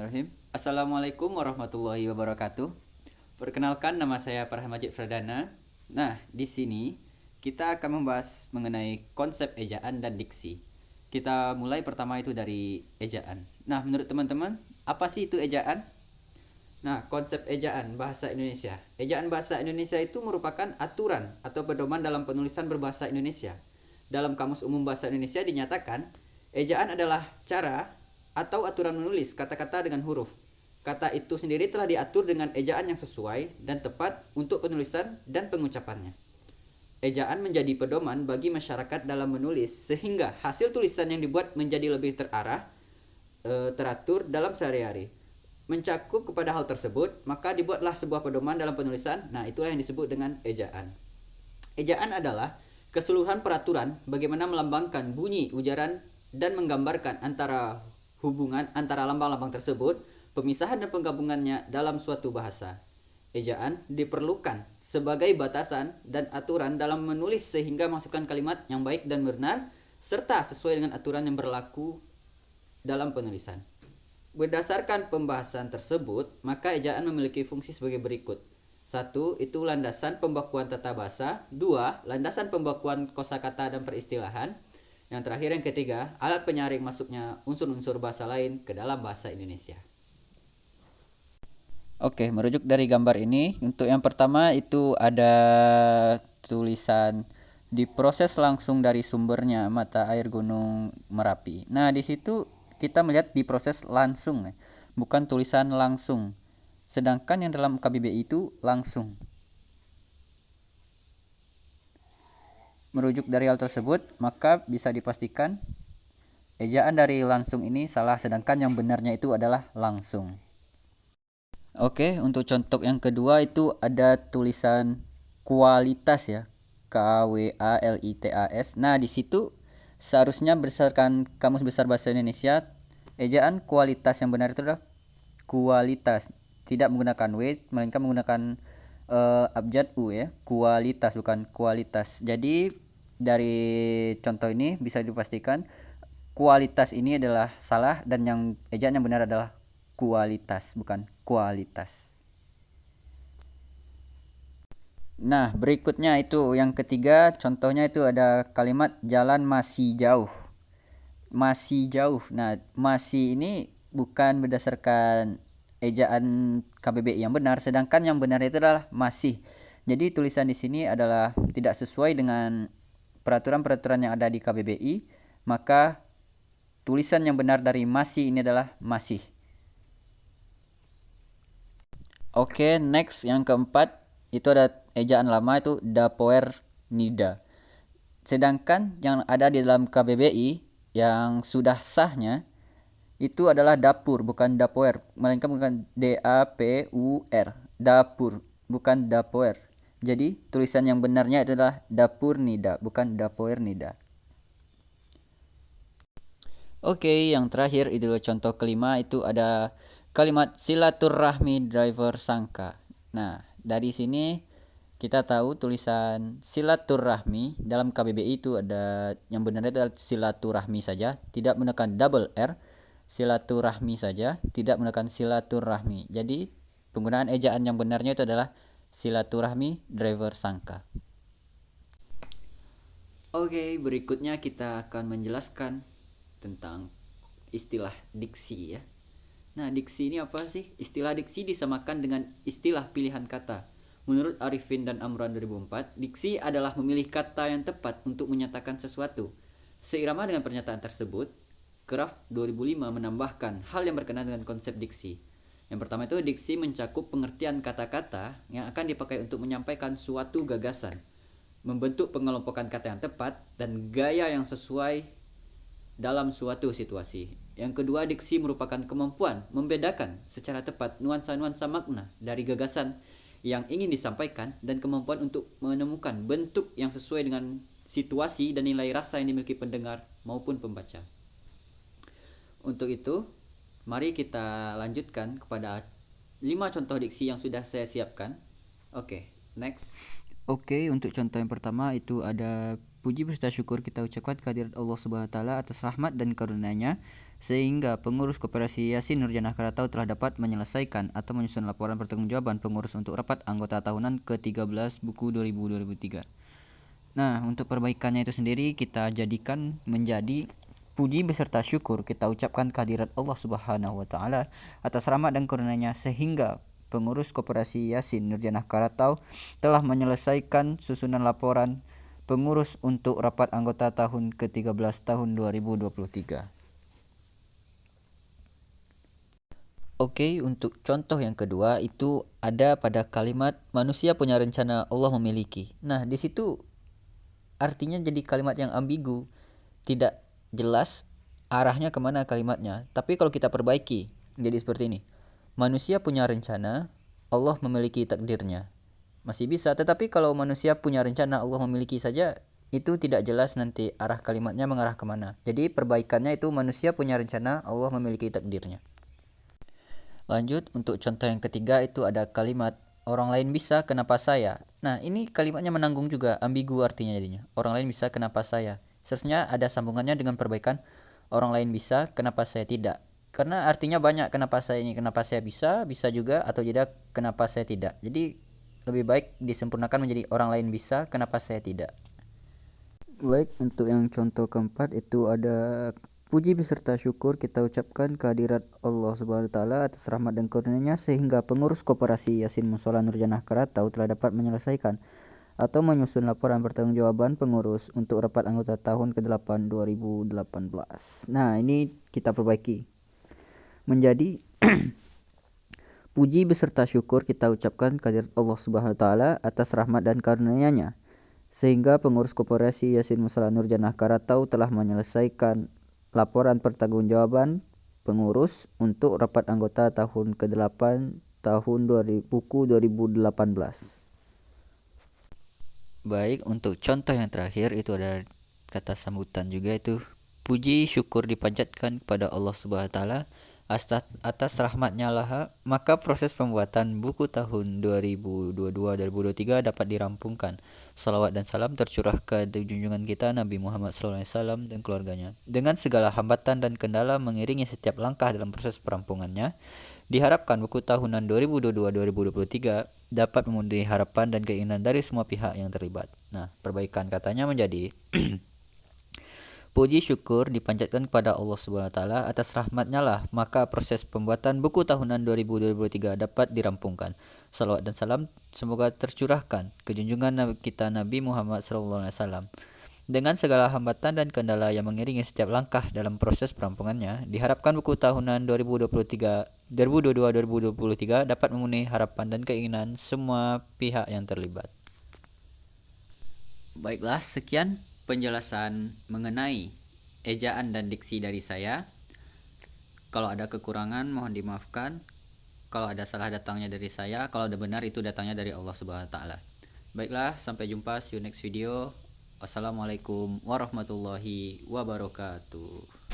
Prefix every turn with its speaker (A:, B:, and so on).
A: Bismillahirrahmanirrahim. Assalamualaikum warahmatullahi wabarakatuh. Perkenalkan, nama saya Farhan Majid Fradana. Nah, di sini kita akan membahas mengenai konsep ejaan dan diksi. Kita mulai pertama itu dari ejaan. Nah, menurut teman-teman, apa sih itu ejaan? Nah, konsep ejaan bahasa Indonesia. Ejaan bahasa Indonesia itu merupakan aturan atau pedoman dalam penulisan berbahasa Indonesia. Dalam Kamus Umum Bahasa Indonesia dinyatakan, ejaan adalah cara atau aturan menulis kata-kata dengan huruf. Kata itu sendiri telah diatur dengan ejaan yang sesuai dan tepat untuk penulisan dan pengucapannya. Ejaan menjadi pedoman bagi masyarakat dalam menulis sehingga hasil tulisan yang dibuat menjadi lebih terarah, teratur dalam sehari-hari. Mencakup kepada hal tersebut, maka dibuatlah sebuah pedoman dalam penulisan. Nah, itulah yang disebut dengan ejaan. Ejaan adalah keseluruhan peraturan bagaimana melambangkan bunyi ujaran dan menggambarkan antara hubungan antara lambang-lambang tersebut, pemisahan dan penggabungannya dalam suatu bahasa. Ejaan diperlukan sebagai batasan dan aturan dalam menulis sehingga menghasilkan kalimat yang baik dan benar serta sesuai dengan aturan yang berlaku dalam penulisan. Berdasarkan pembahasan tersebut, maka ejaan memiliki fungsi sebagai berikut. 1. Itu landasan pembakuan tata bahasa. 2. Landasan pembakuan kosakata dan peristilahan. Yang terakhir, yang ketiga, alat penyaring masuknya unsur-unsur bahasa lain ke dalam bahasa Indonesia. Oke, merujuk dari gambar ini, untuk yang pertama itu ada tulisan diproses langsung dari sumbernya mata air Gunung Merapi. Nah, di situ kita melihat diproses langsung, bukan tulisan langsung. Sedangkan yang dalam KBBI itu langsung. Merujuk dari hal tersebut, maka bisa dipastikan ejaan dari langsung ini salah, sedangkan yang benarnya itu adalah langsung. Oke, untuk contoh yang kedua itu ada tulisan kualitas ya. KWALITAS. Nah, di situ seharusnya berdasarkan Kamus Besar Bahasa Indonesia, ejaan kualitas yang benar itu adalah kualitas, tidak menggunakan W melainkan menggunakan abjad U ya. Kualitas bukan kualitas. Jadi dari contoh ini bisa dipastikan kualitas ini adalah salah dan yang ejaan yang benar adalah kualitas bukan kualitas. Nah, berikutnya itu yang ketiga, contohnya itu ada kalimat jalan masih jauh. Masih jauh. Nah, masih ini bukan berdasarkan ejaan KBBI yang benar, sedangkan yang benar itu adalah masih. Jadi tulisan di sini adalah tidak sesuai dengan peraturan-peraturan yang ada di KBBI, maka tulisan yang benar dari masih ini adalah masih. Oke, next yang keempat itu ada ejaan lama itu dapoer nida. Sedangkan yang ada di dalam KBBI yang sudah sahnya itu adalah dapur bukan dapoer, melainkan bukan DAPUR, dapur bukan dapoer. Jadi tulisan yang benarnya adalah dapur nida bukan dapoer nida. Oke, yang terakhir itu contoh kelima itu ada kalimat silaturahmi driver sangka. Nah, dari sini kita tahu tulisan silaturahmi dalam KBBI itu ada yang benar itu adalah silaturahmi saja, tidak menekan double R. Silaturahmi saja, tidak menekan silaturahmi. Jadi penggunaan ejaan yang benarnya itu adalah silaturahmi driver sangka. Oke, berikutnya kita akan menjelaskan tentang istilah diksi ya. Nah, diksi ini apa sih? Istilah diksi disamakan dengan istilah pilihan kata. Menurut Arifin dan Amran 2004, diksi adalah memilih kata yang tepat untuk menyatakan sesuatu. Seirama dengan pernyataan tersebut, Kraft 2005 menambahkan hal yang berkenaan dengan konsep diksi. Yang pertama itu diksi mencakup pengertian kata-kata yang akan dipakai untuk menyampaikan suatu gagasan, membentuk pengelompokan kata yang tepat, dan gaya yang sesuai dalam suatu situasi. Yang kedua, diksi merupakan kemampuan membedakan secara tepat nuansa-nuansa makna dari gagasan yang ingin disampaikan dan kemampuan untuk menemukan bentuk yang sesuai dengan situasi dan nilai rasa yang dimiliki pendengar maupun pembaca. Untuk itu, mari kita lanjutkan kepada 5 contoh diksi yang sudah saya siapkan. Oke, next. Oke, untuk contoh yang pertama itu ada puji berserta syukur kita ucapkan kehadirat Allah Subhanahu wa taala atas rahmat dan karunia-Nya sehingga pengurus Koperasi Yasin Nurjanah Karatau telah dapat menyelesaikan atau menyusun laporan pertanggungjawaban pengurus untuk rapat anggota tahunan ke-13 buku 2023. Nah, untuk perbaikannya itu sendiri kita jadikan menjadi puji beserta syukur kita ucapkan kehadirat Allah Subhanahu wa taala atas rahmat dan karunia-Nya sehingga pengurus Koperasi Yasin Nurjanah Karatau telah menyelesaikan susunan laporan pengurus untuk rapat anggota tahun ke-13 tahun 2023. Oke, untuk contoh yang kedua itu ada pada kalimat manusia punya rencana, Allah memiliki. Nah, di situ artinya jadi kalimat yang ambigu, tidak jelas arahnya kemana kalimatnya. Tapi kalau kita perbaiki jadi seperti ini, manusia punya rencana, Allah memiliki takdirnya. Masih bisa, tetapi kalau manusia punya rencana, Allah memiliki saja, itu tidak jelas nanti arah kalimatnya mengarah kemana. Jadi perbaikannya itu manusia punya rencana, Allah memiliki takdirnya. Lanjut, untuk contoh yang ketiga itu ada kalimat orang lain bisa, kenapa saya? Nah, ini kalimatnya menanggung juga, ambigu artinya jadinya. Orang lain bisa, kenapa saya? Seharusnya ada sambungannya dengan perbaikan orang lain bisa, kenapa saya tidak? Karena artinya banyak, kenapa saya ini, kenapa saya bisa juga, atau tidak, kenapa saya tidak. Jadi lebih baik disempurnakan menjadi orang lain bisa, kenapa saya tidak. Baik, untuk yang contoh keempat itu ada puji beserta syukur kita ucapkan kehadirat Allah Subhanahu wa taala atas rahmat dan karunia-Nya sehingga pengurus Koperasi Yasin Mushola Nurjanah Karatau telah dapat menyelesaikan atau menyusun laporan pertanggungjawaban pengurus untuk rapat anggota tahun ke-8 2018. Nah, ini kita perbaiki menjadi puji beserta syukur kita ucapkan kehadirat Allah Subhanahu wa taala atas rahmat dan karunia-Nya sehingga pengurus Koperasi Yasin Mushola Nurjanah Karatau telah menyelesaikan laporan pertanggungjawaban pengurus untuk rapat anggota tahun ke-8 tahun buku 2018. Baik, untuk contoh yang terakhir itu ada kata sambutan juga, itu puji syukur dipanjatkan kepada Allah Subhanahu wa taala atas rahmatnya lah, maka proses pembuatan buku tahun 2022-2023 dapat dirampungkan. Salawat dan salam tercurah ke junjungan kita Nabi Muhammad SAW dan keluarganya. Dengan segala hambatan dan kendala mengiringi setiap langkah dalam proses perampungannya, diharapkan buku tahunan 2022-2023 dapat memenuhi harapan dan keinginan dari semua pihak yang terlibat. Nah, perbaikan katanya menjadi puji syukur dipanjatkan kepada Allah Subhanahu wa taala atas rahmatnya lah, maka proses pembuatan buku tahunan 2023 dapat dirampungkan. Salawat dan salam semoga tercurahkan ke junjungan kita Nabi Muhammad SAW. Dengan segala hambatan dan kendala yang mengiringi setiap langkah dalam proses perampungannya, diharapkan buku tahunan 2022-2023 dapat memenuhi harapan dan keinginan semua pihak yang terlibat. Baiklah, sekian penjelasan mengenai ejaan dan diksi dari saya. Kalau ada kekurangan mohon dimaafkan. Kalau ada salah datangnya dari saya, kalau ada benar itu datangnya dari Allah Subhanahu wa taala. Baiklah, sampai jumpa, see you next video. Wassalamualaikum warahmatullahi wabarakatuh.